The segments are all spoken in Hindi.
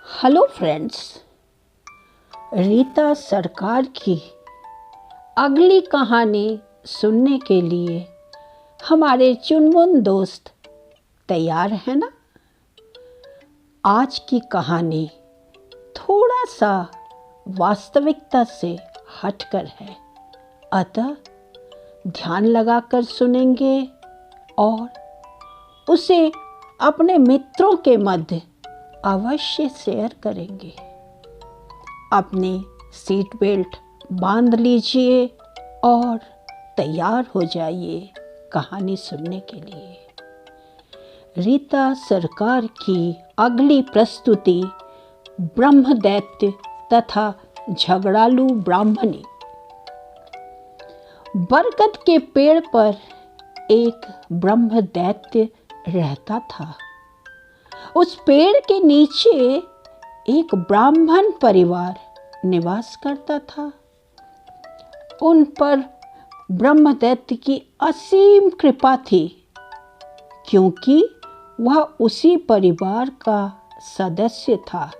हेलो फ्रेंड्स, रीता सरकार की अगली कहानी सुनने के लिए हमारे चुनमुन दोस्त तैयार हैं ना। आज की कहानी थोड़ा सा वास्तविकता से हटकर है, अतः ध्यान लगाकर सुनेंगे और उसे अपने मित्रों के मध्य अवश्य शेयर करेंगे। अपनी सीट बेल्ट बांध लीजिए और तैयार हो जाइए कहानी सुनने के लिए। रीता सरकार की अगली प्रस्तुति ब्रह्मदैत्य तथा झगड़ालू ब्राह्मणी। बरगद के पेड़ पर एक ब्रह्मदैत्य रहता था। उस पेड़ के नीचे एक ब्राह्मण परिवार निवास करता था। उन पर ब्रह्मदैत्य की असीम कृपा थी, क्योंकि वह उसी परिवार का सदस्य था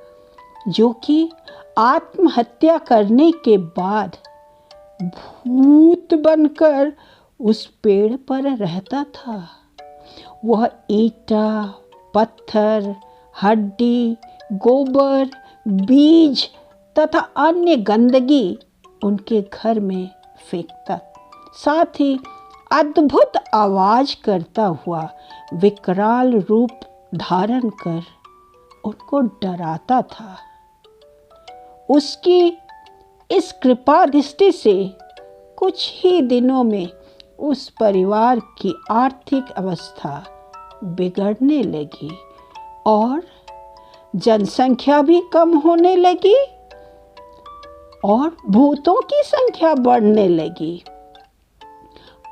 जो कि आत्महत्या करने के बाद भूत बनकर उस पेड़ पर रहता था। वह ईंटा, पत्थर, हड्डी, गोबर, बीज तथा अन्य गंदगी उनके घर में फेंकता, साथ ही अद्भुत आवाज करता हुआ विकराल रूप धारण कर उनको डराता था। उसकी इस कृपा दृष्टि से कुछ ही दिनों में उस परिवार की आर्थिक अवस्था बिगड़ने लगी और जनसंख्या भी कम होने लगी और भूतों की संख्या बढ़ने लगी।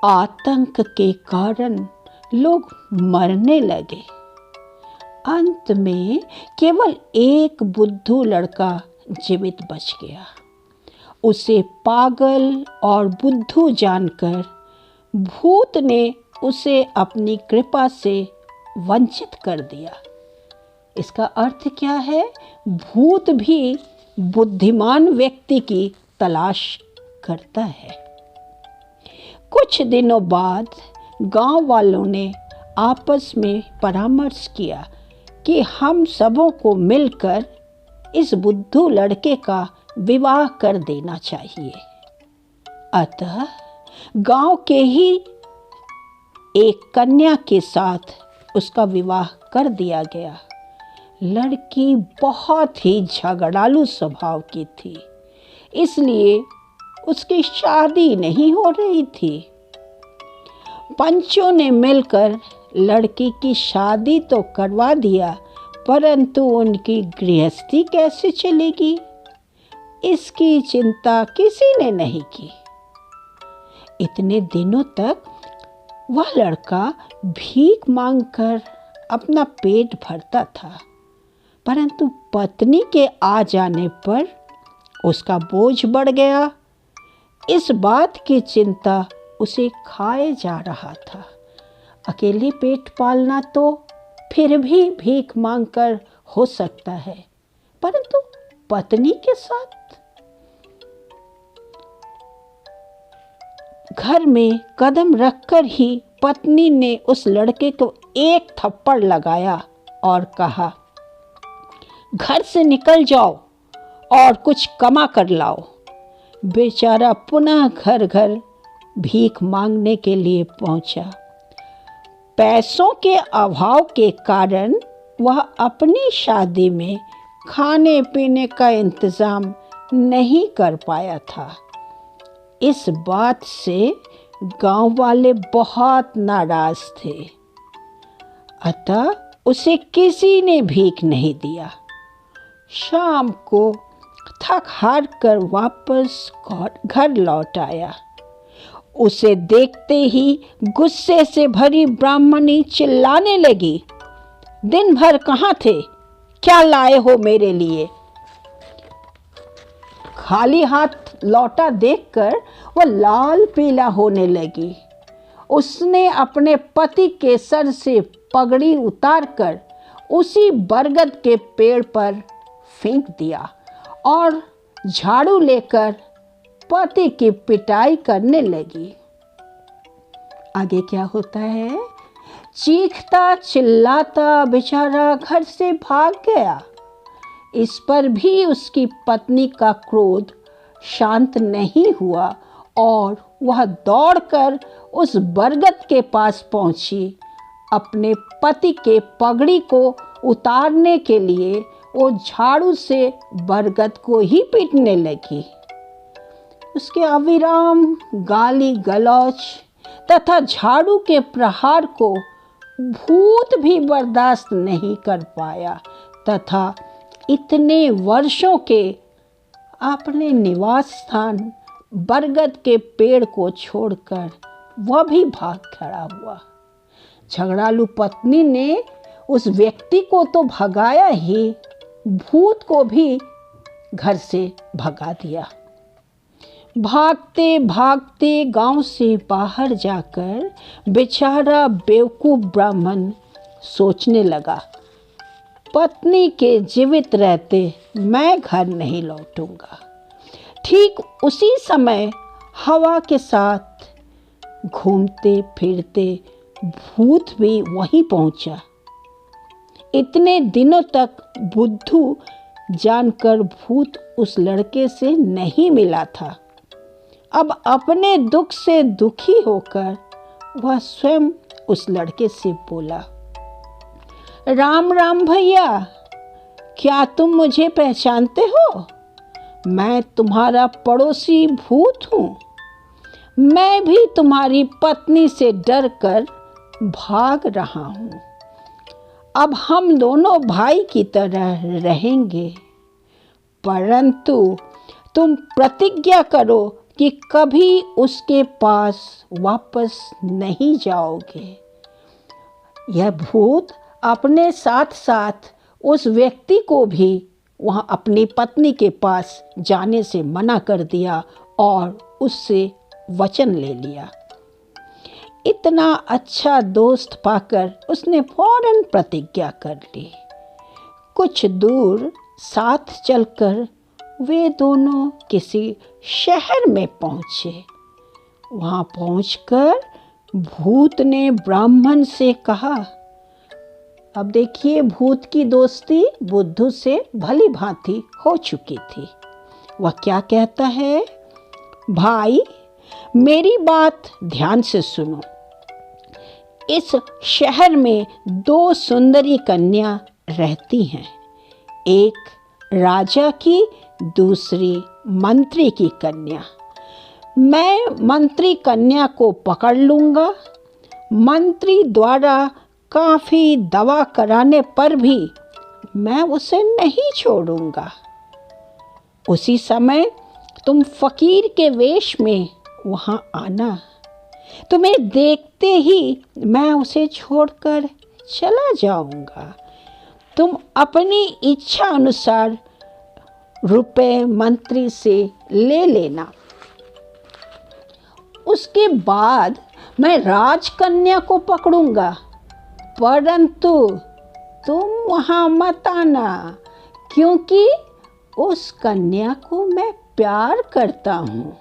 आतंक के कारण लोग मरने लगे। अंत में केवल एक बुद्धू लड़का जीवित बच गया। उसे पागल और बुद्धू जानकर भूत ने उसे अपनी कृपा से वंचित कर दिया। इसका अर्थ क्या है? भूत भी बुद्धिमान व्यक्ति की तलाश करता है। कुछ दिनों बाद गांव वालों ने आपस में परामर्श किया कि हम सबों को मिलकर इस बुद्धू लड़के का विवाह कर देना चाहिए। अतः गांव के ही एक कन्या के साथ उसका विवाह कर दिया गया। लड़की बहुत ही झगड़ालू स्वभाव की थी, इसलिए उसकी शादी नहीं हो रही थी। पंचों ने मिलकर लड़की की शादी तो करवा दिया, परंतु उनकी गृहस्थी कैसे चलेगी, इसकी चिंता किसी ने नहीं की। इतने दिनों तक वह लड़का भीख मांगकर अपना पेट भरता था, परंतु पत्नी के आ जाने पर उसका बोझ बढ़ गया। इस बात की चिंता उसे खाए जा रहा था। अकेले पेट पालना तो फिर भी भीख मांगकर हो सकता है, परंतु पत्नी के साथ? घर में कदम रखकर ही पत्नी ने उस लड़के को एक थप्पड़ लगाया और कहा, घर से निकल जाओ और कुछ कमा कर लाओ। बेचारा पुनः घर घर भीख मांगने के लिए पहुंचा। पैसों के अभाव के कारण वह अपनी शादी में खाने पीने का इंतजाम नहीं कर पाया था। इस बात से गांव वाले बहुत नाराज थे, अतः उसे किसी ने भीख नहीं दिया। शाम को थक हार कर वापस घर लौट आया। उसे देखते ही गुस्से से भरी ब्राह्मणी चिल्लाने लगी, दिन भर कहाँ थे? क्या लाए हो मेरे लिए? खाली हाथ लौटा देखकर वह लाल पीला होने लगी। उसने अपने पति के सर से पगड़ी उतारकर उसी बरगद के पेड़ पर फेंक दिया और झाड़ू लेकर पति की पिटाई करने लगी। आगे क्या होता है? चीखता चिल्लाता बेचारा घर से भाग गया। इस पर भी उसकी पत्नी का क्रोध शांत नहीं हुआ और वह दौड़कर उस बरगद के पास पहुंची। अपने पति के पगड़ी को उतारने के लिए वो झाड़ू से बरगद को ही पीटने लगी। उसके अविराम गाली गलौज तथा झाड़ू के प्रहार को भूत भी बर्दाश्त नहीं कर पाया तथा इतने वर्षों के अपने निवास स्थान बरगद के पेड़ को छोड़कर वह भी भाग खड़ा हुआ। झगड़ालू पत्नी ने उस व्यक्ति को तो भगाया ही, भूत को भी घर से भगा दिया। भागते भागते गांव से बाहर जाकर बेचारा बेवकूफ ब्राह्मण सोचने लगा, पत्नी के जीवित रहते मैं घर नहीं लौटूंगा। ठीक उसी समय हवा के साथ घूमते फिरते भूत भी वहीं पहुंचा। इतने दिनों तक बुद्धू जानकर भूत उस लड़के से नहीं मिला था। अब अपने दुख से दुखी होकर वह स्वयं उस लड़के से बोला, राम राम भैया, क्या तुम मुझे पहचानते हो? मैं तुम्हारा पड़ोसी भूत हूँ। मैं भी तुम्हारी पत्नी से डरकर भाग रहा हूँ। अब हम दोनों भाई की तरह रहेंगे, परंतु तुम प्रतिज्ञा करो कि कभी उसके पास वापस नहीं जाओगे। यह भूत अपने साथ साथ उस व्यक्ति को भी वहाँ अपनी पत्नी के पास जाने से मना कर दिया और उससे वचन ले लिया। इतना अच्छा दोस्त पाकर उसने फौरन प्रतिज्ञा कर ली। कुछ दूर साथ चलकर वे दोनों किसी शहर में पहुँचे। वहाँ पहुँचकर भूत ने ब्राह्मण से कहा, अब देखिए भूत की दोस्ती बुद्धू से भली भांति हो चुकी थी। वह क्या कहता है, भाई मेरी बात ध्यान से सुनो। इस शहर में 2 सुंदरी कन्या रहती हैं, एक राजा की, दूसरी मंत्री की कन्या। मैं मंत्री कन्या को पकड़ लूँगा। मंत्री द्वारा काफ़ी दवा कराने पर भी मैं उसे नहीं छोड़ूंगा। उसी समय तुम फकीर के वेश में वहाँ आना। तुम्हें देखते ही मैं उसे छोड़कर चला जाऊंगा। तुम अपनी इच्छा अनुसार रुपए मंत्री से ले लेना। उसके बाद मैं राजकन्या को पकड़ूंगा, परंतु तुम वहाँ मत आना, क्योंकि उस कन्या को मैं प्यार करता हूँ।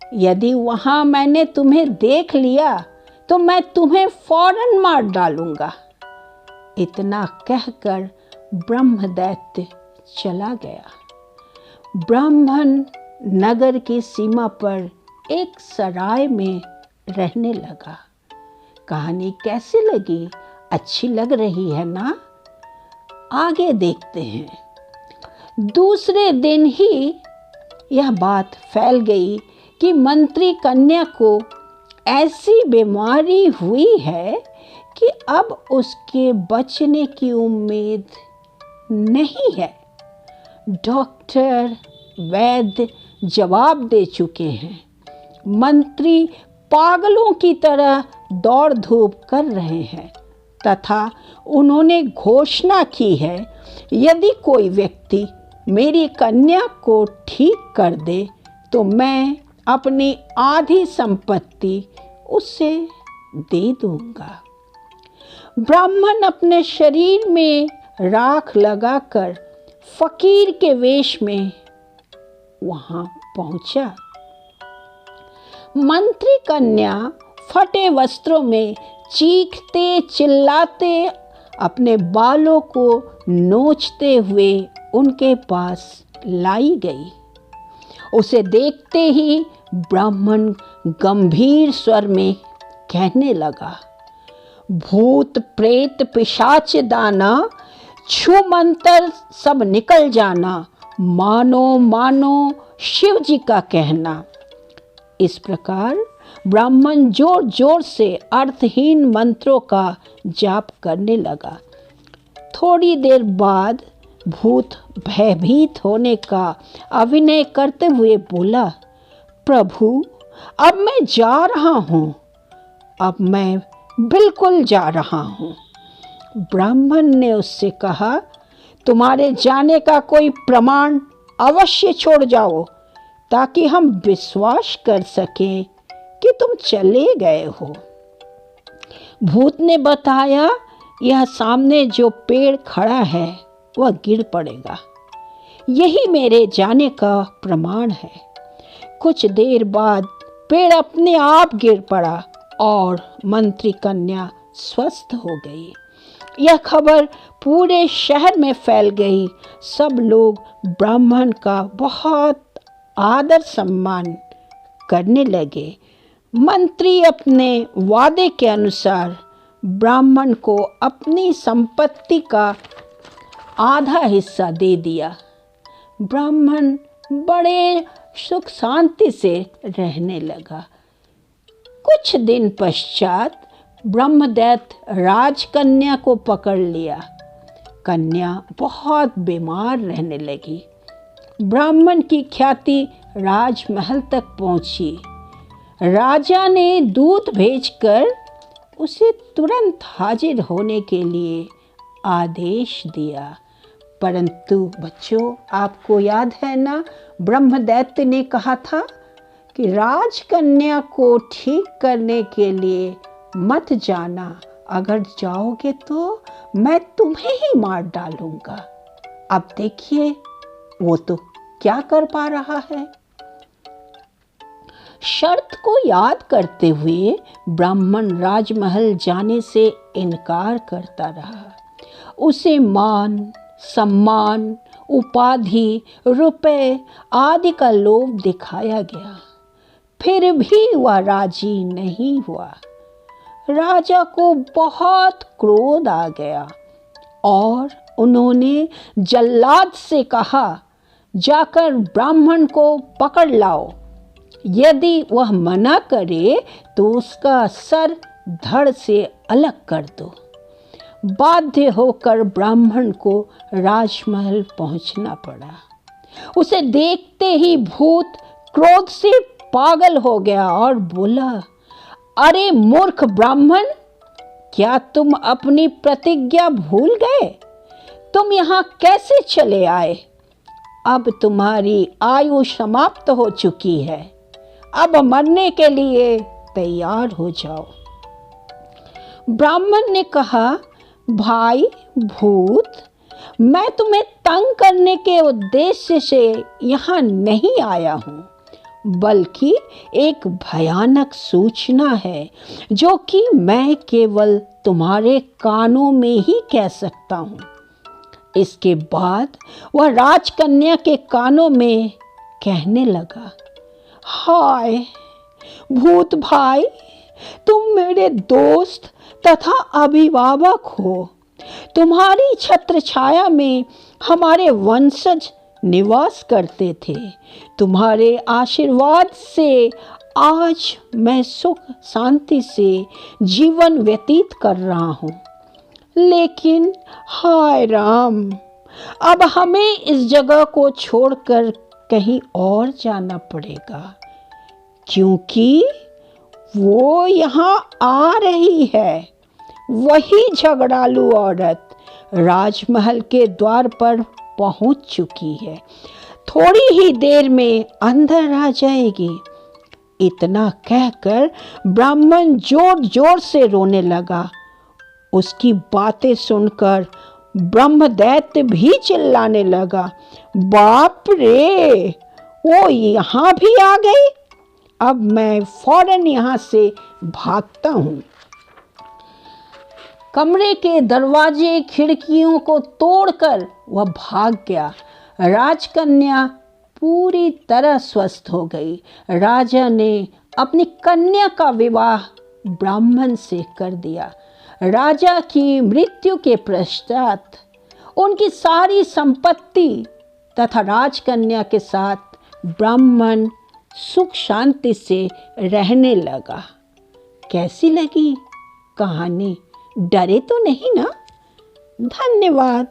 यदि वहाँ मैंने तुम्हें देख लिया तो मैं तुम्हें फौरन मार डालूंगा। इतना कहकर ब्रह्मदैत्य चला गया। ब्राह्मण नगर की सीमा पर एक सराय में रहने लगा। कहानी कैसी लगी? अच्छी लग रही है ना? आगे देखते हैं। दूसरे दिन ही यह बात फैल गई कि मंत्री कन्या को ऐसी बीमारी हुई है कि अब उसके बचने की उम्मीद नहीं है। डॉक्टर वैद्य जवाब दे चुके हैं। मंत्री पागलों की तरह दौड़ धूप कर रहे हैं तथा उन्होंने घोषणा की है, यदि कोई व्यक्ति मेरी कन्या को ठीक कर दे तो मैं अपनी आधी संपत्ति उसे दे दूंगा। ब्राह्मण अपने शरीर में राख लगाकर फकीर के वेश में वहां पहुंचा। मंत्री कन्या फटे वस्त्रों में चीखते चिल्लाते अपने बालों को नोचते हुए उनके पास लाई गई। उसे देखते ही ब्राह्मण गंभीर स्वर में कहने लगा, भूत प्रेत पिशाच दाना, छू मंतर सब निकल जाना, मानो मानो शिव जी का कहना। इस प्रकार ब्राह्मण जोर जोर से अर्थहीन मंत्रों का जाप करने लगा। थोड़ी देर बाद भूत भयभीत होने का अभिनय करते हुए बोला, प्रभु अब मैं जा रहा हूँ, अब मैं बिल्कुल जा रहा हूँ। ब्राह्मण ने उससे कहा, तुम्हारे जाने का कोई प्रमाण अवश्य छोड़ जाओ, ताकि हम विश्वास कर सकें कि तुम चले गए हो। भूत ने बताया, यह सामने जो पेड़ खड़ा है वह गिर पड़ेगा, यही मेरे जाने का प्रमाण है। कुछ देर बाद पेड़ अपने आप गिर पड़ा और मंत्री कन्या स्वस्थ हो गई। यह खबर पूरे शहर में फैल गई। सब लोग ब्राह्मण का बहुत आदर सम्मान करने लगे। मंत्री अपने वादे के अनुसार ब्राह्मण को अपनी संपत्ति का आधा हिस्सा दे दिया। ब्राह्मण बड़े सुख शांति से रहने लगा। कुछ दिन पश्चात ब्रह्मदैत्य राजकन्या को पकड़ लिया। कन्या बहुत बीमार रहने लगी। ब्राह्मण की ख्याति राजमहल तक पहुंची। राजा ने दूत भेजकर उसे तुरंत हाजिर होने के लिए आदेश दिया। परंतु बच्चों, आपको याद है ना, ब्रह्मदैत्य ने कहा था कि राजकन्या को ठीक करने के लिए मत जाना, अगर जाओगे तो मैं तुम्हें ही मार डालूंगा। अब देखिए वो तो क्या कर पा रहा है। शर्त को याद करते हुए ब्राह्मण राजमहल जाने से इनकार करता रहा। उसे मान, सम्मान, उपाधि, रुपए आदि का लोभ दिखाया गया, फिर भी वह राजी नहीं हुआ। राजा को बहुत क्रोध आ गया और उन्होंने जल्लाद से कहा, जाकर ब्राह्मण को पकड़ लाओ। यदि वह मना करे तो उसका सर धड़ से अलग कर दो। बाध्य होकर ब्राह्मण को राजमहल पहुंचना पड़ा। उसे देखते ही भूत क्रोध से पागल हो गया और बोला, अरे मूर्ख ब्राह्मण, क्या तुम अपनी प्रतिज्ञा भूल गए? तुम यहाँ कैसे चले आए? अब तुम्हारी आयु समाप्त हो चुकी है, अब मरने के लिए तैयार हो जाओ। ब्राह्मण ने कहा, भाई भूत, मैं तुम्हें तंग करने के उद्देश्य से यहाँ नहीं आया हूँ, बल्कि एक भयानक सूचना है जो कि मैं केवल तुम्हारे कानों में ही कह सकता हूँ। इसके बाद वह राजकन्या के कानों में कहने लगा, हाय भूत भाई, तुम मेरे दोस्त तथा अभिभावक हो। तुम्हारी छत्र छाया में हमारे वंशज निवास करते थे। तुम्हारे आशीर्वाद से आज मैं सुख शांति से जीवन व्यतीत कर रहा हूँ। लेकिन हाय राम, अब हमें इस जगह को छोड़कर कहीं और जाना पड़ेगा, क्योंकि वो यहाँ आ रही है। वही झगड़ालू औरत राजमहल के द्वार पर पहुंच चुकी है, थोड़ी ही देर में अंदर आ जाएगी। इतना कहकर ब्राह्मण जोर जोर से रोने लगा। उसकी बातें सुनकर ब्रह्मदैत्य भी चिल्लाने लगा, बाप रे, वो यहाँ भी आ गई। अब मैं फौरन यहाँ से भागता हूँ। कमरे के दरवाजे खिड़कियों को तोड़कर वह भाग गया। राजकन्या पूरी तरह स्वस्थ हो गई। राजा ने अपनी कन्या का विवाह ब्राह्मण से कर दिया। राजा की मृत्यु के पश्चात उनकी सारी संपत्ति तथा राजकन्या के साथ ब्राह्मण सुख शांति से रहने लगा। कैसी लगी कहानी? डरे तो नहीं ना? धन्यवाद।